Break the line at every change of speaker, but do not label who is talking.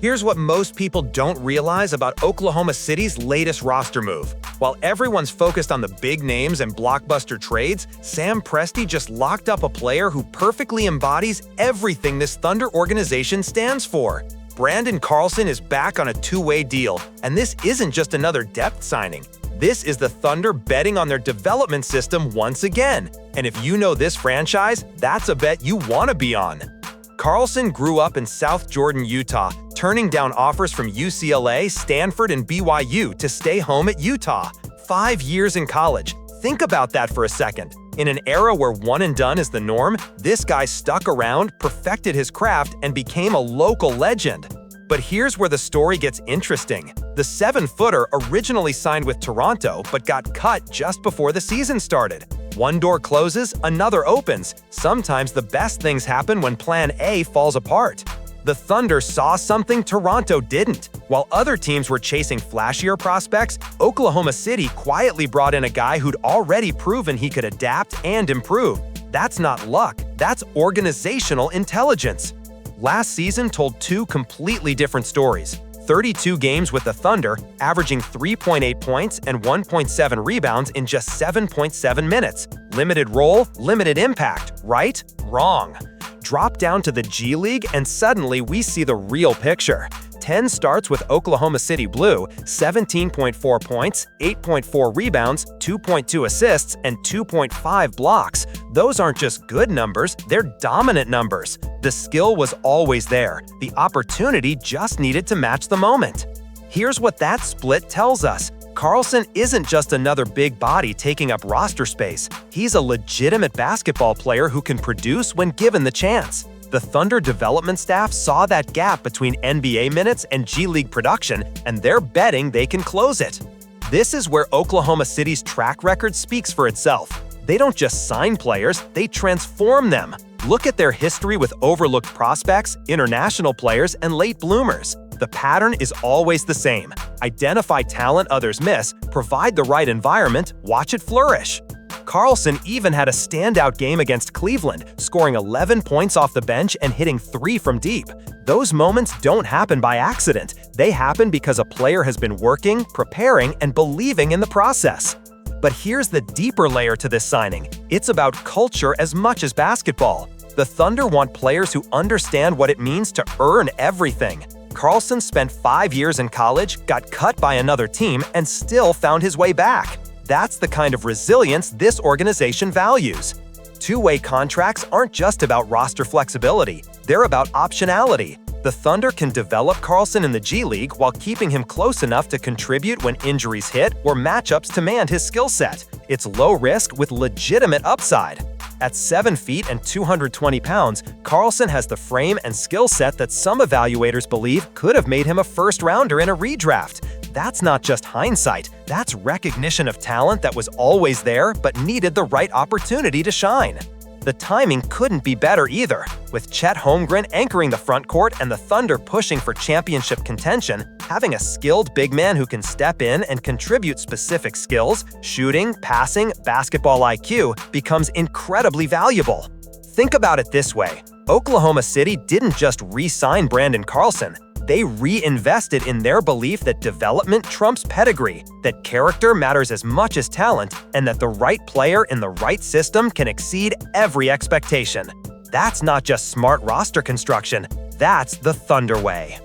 Here's what most people don't realize about Oklahoma City's latest roster move. While everyone's focused on the big names and blockbuster trades, Sam Presti just locked up a player who perfectly embodies everything this Thunder organization stands for. Branden Carlson is back on a two-way deal, and this isn't just another depth signing. This is the Thunder betting on their development system once again. And if you know this franchise, that's a bet you want to be on. Carlson grew up in South Jordan, Utah, turning down offers from UCLA, Stanford, and BYU to stay home at Utah. 5 years in college. Think about that for a second. In an era where one and done is the norm, this guy stuck around, perfected his craft, and became a local legend. But here's where the story gets interesting. The 7-footer originally signed with Toronto but got cut just before the season started. One door closes, another opens. Sometimes the best things happen when Plan A falls apart. The Thunder saw something Toronto didn't. While other teams were chasing flashier prospects, Oklahoma City quietly brought in a guy who'd already proven he could adapt and improve. That's not luck, that's organizational intelligence. Last season told two completely different stories. 32 games with the Thunder, averaging 3.8 points and 1.7 rebounds in just 7.7 minutes. Limited role, limited impact, right? Wrong. Drop down to the G League and suddenly we see the real picture. 10 starts with Oklahoma City Blue, 17.4 points, 8.4 rebounds, 2.2 assists, and 2.5 blocks. Those aren't just good numbers, they're dominant numbers. The skill was always there. The opportunity just needed to match the moment. Here's what that split tells us. Carlson isn't just another big body taking up roster space. He's a legitimate basketball player who can produce when given the chance. The Thunder development staff saw that gap between NBA minutes and G League production, and they're betting they can close it. This is where Oklahoma City's track record speaks for itself. They don't just sign players, they transform them. Look at their history with overlooked prospects, international players, and late bloomers. The pattern is always the same. Identify talent others miss, provide the right environment, watch it flourish. Carlson even had a standout game against Cleveland, scoring 11 points off the bench and hitting 3 from deep. Those moments don't happen by accident. They happen because a player has been working, preparing, and believing in the process. But here's the deeper layer to this signing. It's about culture as much as basketball. The Thunder want players who understand what it means to earn everything. Carlson spent 5 years in college, got cut by another team, and still found his way back. That's the kind of resilience this organization values. Two-way contracts aren't just about roster flexibility, they're about optionality. The Thunder can develop Carlson in the G League while keeping him close enough to contribute when injuries hit or matchups demand his skill set. It's low risk with legitimate upside. At 7 feet and 220 pounds, Carlson has the frame and skill set that some evaluators believe could have made him a first-rounder in a redraft. That's not just hindsight, that's recognition of talent that was always there but needed the right opportunity to shine. The timing couldn't be better either. With Chet Holmgren anchoring the front court and the Thunder pushing for championship contention, having a skilled big man who can step in and contribute specific skills, shooting, passing, basketball IQ, becomes incredibly valuable. Think about it this way. Oklahoma City didn't just re-sign Branden Carlson. They reinvested in their belief that development trumps pedigree, that character matters as much as talent, and that the right player in the right system can exceed every expectation. That's not just smart roster construction, that's the Thunder way.